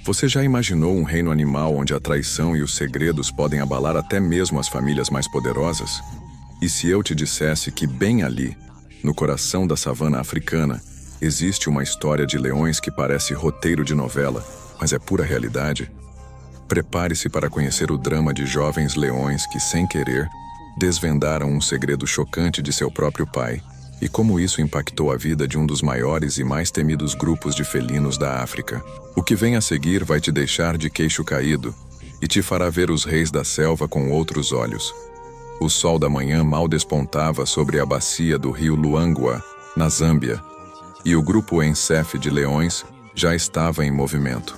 Você já imaginou um reino animal onde a traição e os segredos podem abalar até mesmo as famílias mais poderosas? E se eu te dissesse que bem ali, no coração da savana africana, existe uma história de leões que parece roteiro de novela, mas é pura realidade? Prepare-se para conhecer o drama de jovens leões que, sem querer, desvendaram um segredo chocante de seu próprio pai e como isso impactou a vida de um dos maiores e mais temidos grupos de felinos da África. O que vem a seguir vai te deixar de queixo caído e te fará ver os reis da selva com outros olhos. O sol da manhã mal despontava sobre a bacia do rio Luangwa, na Zâmbia, e o grupo Ensef de leões já estava em movimento.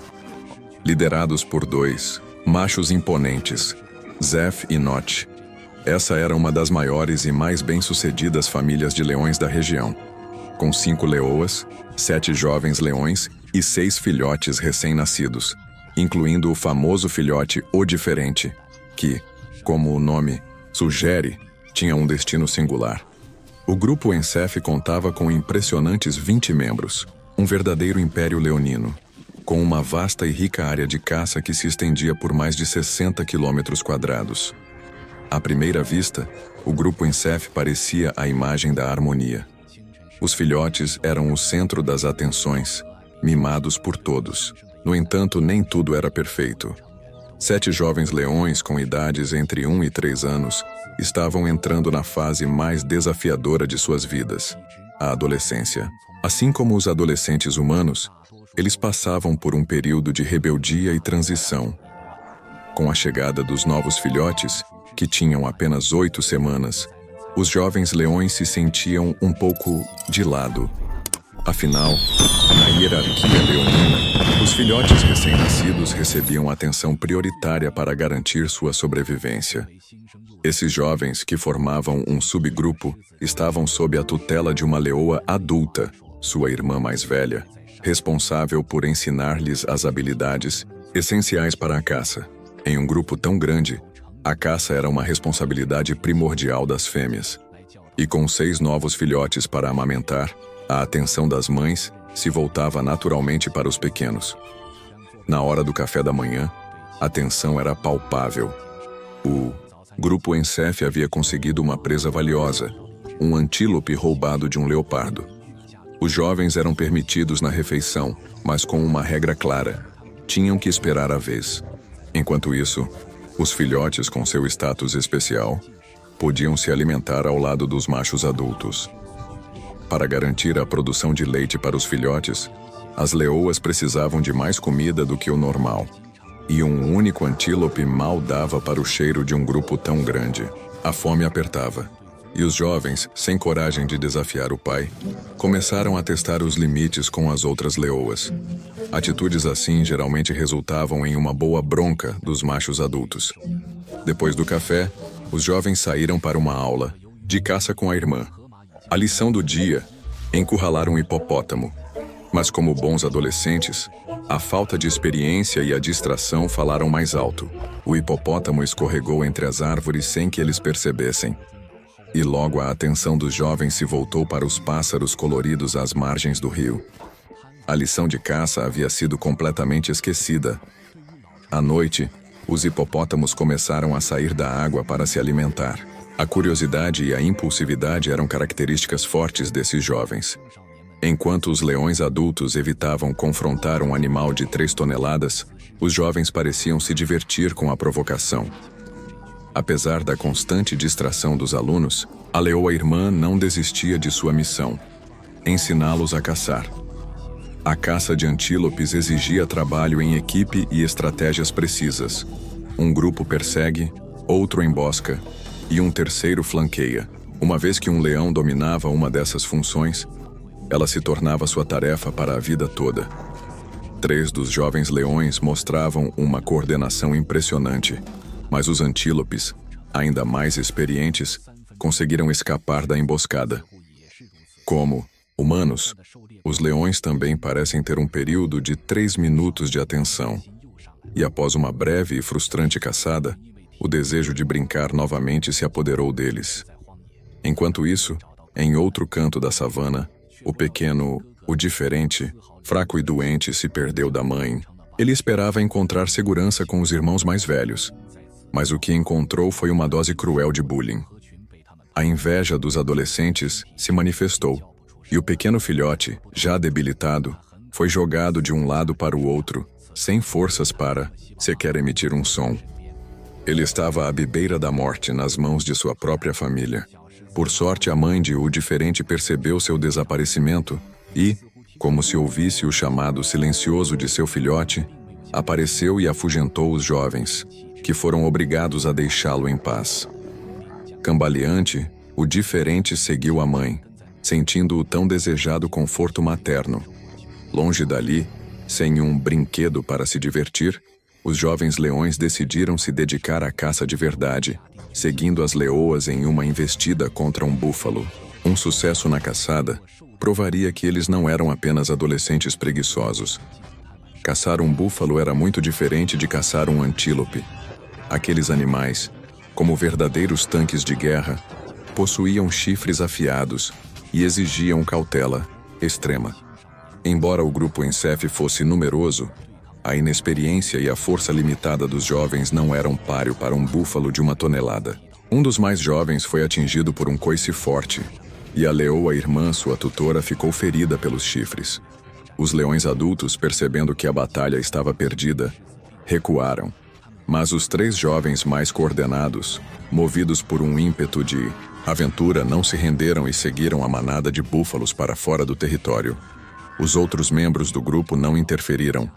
Liderados por dois machos imponentes, Zef e Not. Essa era uma das maiores e mais bem-sucedidas famílias de leões da região, com 5 leoas, 7 jovens leões e 6 filhotes recém-nascidos, incluindo o famoso filhote O Diferente, que, como o nome sugere, tinha um destino singular. O grupo Ensef contava com impressionantes 20 membros, um verdadeiro império leonino, com uma vasta e rica área de caça que se estendia por mais de 60 quilômetros quadrados. À primeira vista, o grupo Ensef parecia a imagem da harmonia. Os filhotes eram o centro das atenções, mimados por todos. No entanto, nem tudo era perfeito. 7 jovens leões com idades entre 1 e 3 anos estavam entrando na fase mais desafiadora de suas vidas, a adolescência. Assim como os adolescentes humanos, eles passavam por um período de rebeldia e transição. Com a chegada dos novos filhotes, que tinham apenas 8 semanas, os jovens leões se sentiam um pouco de lado. Afinal, na hierarquia leonina, os filhotes recém-nascidos recebiam atenção prioritária para garantir sua sobrevivência. Esses jovens, que formavam um subgrupo, estavam sob a tutela de uma leoa adulta, sua irmã mais velha, responsável por ensinar-lhes as habilidades essenciais para a caça. Em um grupo tão grande, a caça era uma responsabilidade primordial das fêmeas. E com 6 novos filhotes para amamentar, a atenção das mães se voltava naturalmente para os pequenos. Na hora do café da manhã, a tensão era palpável. O grupo Ensef havia conseguido uma presa valiosa, um antílope roubado de um leopardo. Os jovens eram permitidos na refeição, mas com uma regra clara: tinham que esperar a vez. Enquanto isso, os filhotes, com seu status especial, podiam se alimentar ao lado dos machos adultos. Para garantir a produção de leite para os filhotes, as leoas precisavam de mais comida do que o normal. E um único antílope mal dava para o cheiro de um grupo tão grande. A fome apertava. E os jovens, sem coragem de desafiar o pai, começaram a testar os limites com as outras leoas. Atitudes assim geralmente resultavam em uma boa bronca dos machos adultos. Depois do café, os jovens saíram para uma aula de caça com a irmã. A lição do dia: encurralar um hipopótamo. Mas como bons adolescentes, a falta de experiência e a distração falaram mais alto. O hipopótamo escorregou entre as árvores sem que eles percebessem. E logo a atenção dos jovens se voltou para os pássaros coloridos às margens do rio. A lição de caça havia sido completamente esquecida. À noite, os hipopótamos começaram a sair da água para se alimentar. A curiosidade e a impulsividade eram características fortes desses jovens. Enquanto os leões adultos evitavam confrontar um animal de 3 toneladas, os jovens pareciam se divertir com a provocação. Apesar da constante distração dos alunos, a leoa irmã não desistia de sua missão: ensiná-los a caçar. A caça de antílopes exigia trabalho em equipe e estratégias precisas. Um grupo persegue, outro embosca e um terceiro flanqueia. Uma vez que um leão dominava uma dessas funções, ela se tornava sua tarefa para a vida toda. 3 dos jovens leões mostravam uma coordenação impressionante, mas os antílopes, ainda mais experientes, conseguiram escapar da emboscada. Como humanos, os leões também parecem ter um período de 3 minutos de atenção. E após uma breve e frustrante caçada, o desejo de brincar novamente se apoderou deles. Enquanto isso, em outro canto da savana, o pequeno, o diferente, fraco e doente, se perdeu da mãe Ele esperava encontrar segurança com os irmãos mais velhos, mas o que encontrou foi uma dose cruel de bullying. A inveja dos adolescentes se manifestou, e o pequeno filhote, já debilitado, foi jogado de um lado para o outro, sem forças para sequer emitir um som. Ele estava à bebeira da morte nas mãos de sua própria família. Por sorte, a mãe de O Diferente percebeu seu desaparecimento e, como se ouvisse o chamado silencioso de seu filhote, apareceu e afugentou os jovens, que foram obrigados a deixá-lo em paz. Cambaleante, O Diferente seguiu a mãe, sentindo o tão desejado conforto materno. Longe dali, sem um brinquedo para se divertir, os jovens leões decidiram se dedicar à caça de verdade, seguindo as leoas em uma investida contra um búfalo. Um sucesso na caçada provaria que eles não eram apenas adolescentes preguiçosos. Caçar um búfalo era muito diferente de caçar um antílope. Aqueles animais, como verdadeiros tanques de guerra, possuíam chifres afiados e exigiam cautela extrema. Embora o grupo Ensef fosse numeroso, a inexperiência e a força limitada dos jovens não eram páreo para um búfalo de 1 tonelada. Um dos mais jovens foi atingido por um coice forte, e a leoa irmã, sua tutora, ficou ferida pelos chifres. Os leões adultos, percebendo que a batalha estava perdida, recuaram. Mas os 3 jovens mais coordenados, movidos por um ímpeto de aventura, não se renderam e seguiram a manada de búfalos para fora do território. Os outros membros do grupo não interferiram.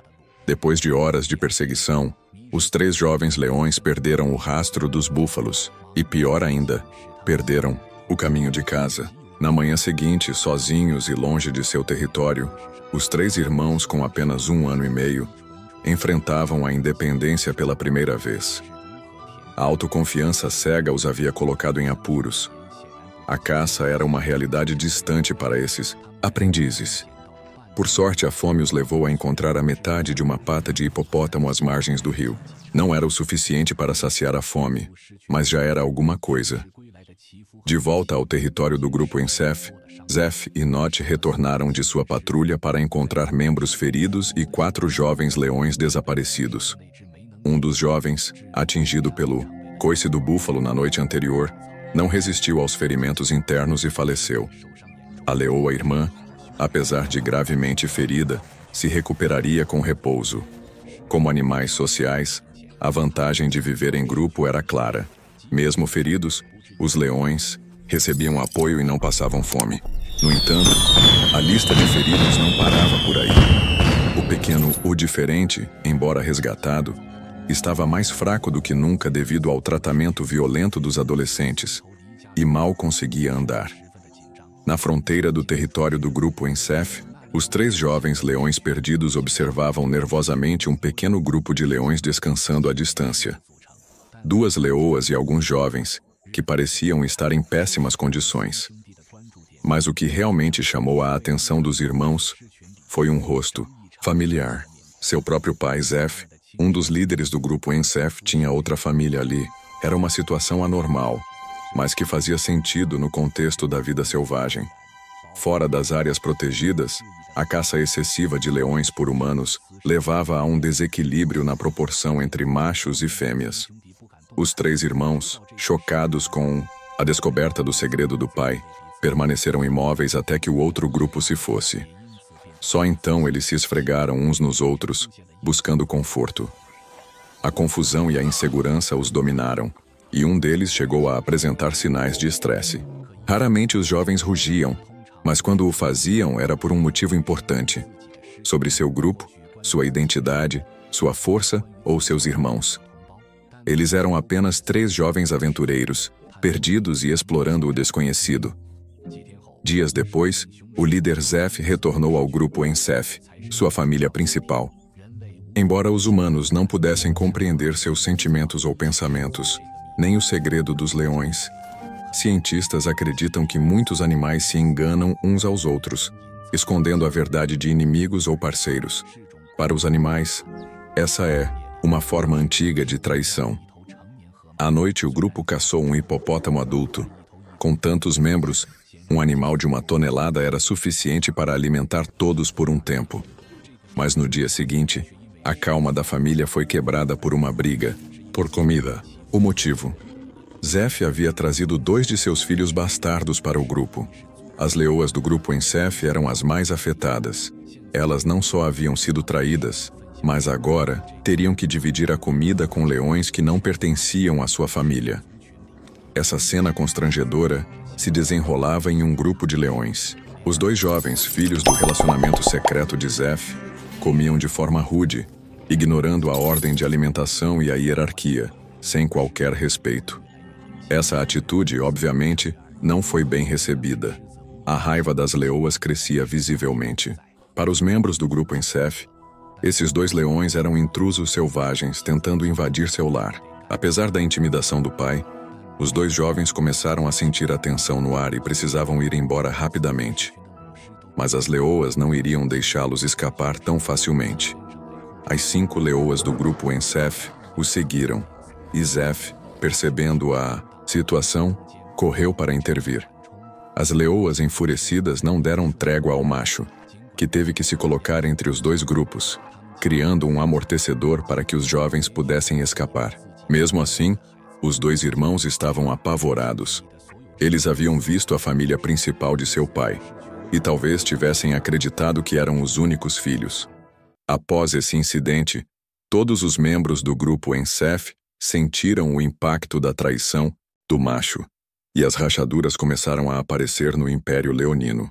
Depois de horas de perseguição, os 3 jovens leões perderam o rastro dos búfalos e, pior ainda, perderam o caminho de casa. Na manhã seguinte, sozinhos e longe de seu território, os 3 irmãos, com apenas 1 ano e meio, enfrentavam a independência pela primeira vez. A autoconfiança cega os havia colocado em apuros. A caça era uma realidade distante para esses aprendizes. Por sorte, a fome os levou a encontrar a metade de uma pata de hipopótamo às margens do rio. Não era o suficiente para saciar a fome, mas já era alguma coisa. De volta ao território do grupo Ensef, Zef e Not retornaram de sua patrulha para encontrar membros feridos e 4 jovens leões desaparecidos. Um dos jovens, atingido pelo coice do búfalo na noite anterior, não resistiu aos ferimentos internos e faleceu. A leoa irmã, apesar de gravemente ferida, se recuperaria com repouso. Como animais sociais, a vantagem de viver em grupo era clara. Mesmo feridos, os leões recebiam apoio e não passavam fome. No entanto, a lista de feridos não parava por aí. O pequeno O Diferente, embora resgatado, estava mais fraco do que nunca devido ao tratamento violento dos adolescentes e mal conseguia andar. Na fronteira do território do grupo Ensef, os 3 jovens leões perdidos observavam nervosamente um pequeno grupo de leões descansando à distância. 2 leoas e alguns jovens, que pareciam estar em péssimas condições. Mas o que realmente chamou a atenção dos irmãos foi um rosto familiar. Seu próprio pai, Zef, um dos líderes do grupo Ensef, tinha outra família ali. Era uma situação anormal, mas que fazia sentido no contexto da vida selvagem. Fora das áreas protegidas, a caça excessiva de leões por humanos levava a um desequilíbrio na proporção entre machos e fêmeas. Os 3 irmãos, chocados com a descoberta do segredo do pai, permaneceram imóveis até que o outro grupo se fosse. Só então eles se esfregaram uns nos outros, buscando conforto. A confusão e a insegurança os dominaram, e um deles chegou a apresentar sinais de estresse. Raramente os jovens rugiam, mas quando o faziam era por um motivo importante: sobre seu grupo, sua identidade, sua força ou seus irmãos. Eles eram apenas 3 jovens aventureiros, perdidos e explorando o desconhecido. Dias depois, o líder Zef retornou ao grupo Ensef, sua família principal. Embora os humanos não pudessem compreender seus sentimentos ou pensamentos, nem o segredo dos leões, cientistas acreditam que muitos animais se enganam uns aos outros, escondendo a verdade de inimigos ou parceiros. Para os animais, essa é uma forma antiga de traição. À noite, o grupo caçou um hipopótamo adulto. Com tantos membros, um animal de 1 tonelada era suficiente para alimentar todos por um tempo. Mas no dia seguinte, A calma da família foi quebrada por uma briga, por comida. O motivo: Zef havia trazido 2 de seus filhos bastardos para o grupo. As leoas do grupo Ensef eram as mais afetadas. Elas não só haviam sido traídas, mas agora teriam que dividir a comida com leões que não pertenciam à sua família. Essa cena constrangedora se desenrolava em um grupo de leões. Os 2 jovens, filhos do relacionamento secreto de Zef, comiam de forma rude, ignorando a ordem de alimentação e a hierarquia, sem qualquer respeito. Essa atitude, obviamente, não foi bem recebida. A raiva das leoas crescia visivelmente. Para os membros do grupo Ensef, esses 2 leões eram intrusos selvagens tentando invadir seu lar. Apesar da intimidação do pai, os 2 jovens começaram a sentir a tensão no ar e precisavam ir embora rapidamente. Mas as leoas não iriam deixá-los escapar tão facilmente. As 5 leoas do grupo Ensef os seguiram, e Zef, percebendo a situação, correu para intervir. As leoas enfurecidas não deram trégua ao macho, que teve que se colocar entre os 2 grupos, criando um amortecedor para que os jovens pudessem escapar. Mesmo assim, os 2 irmãos estavam apavorados. Eles haviam visto a família principal de seu pai, e talvez tivessem acreditado que eram os únicos filhos. Após esse incidente, todos os membros do grupo Ensef sentiram o impacto da traição do macho, e as rachaduras começaram a aparecer no Império Leonino.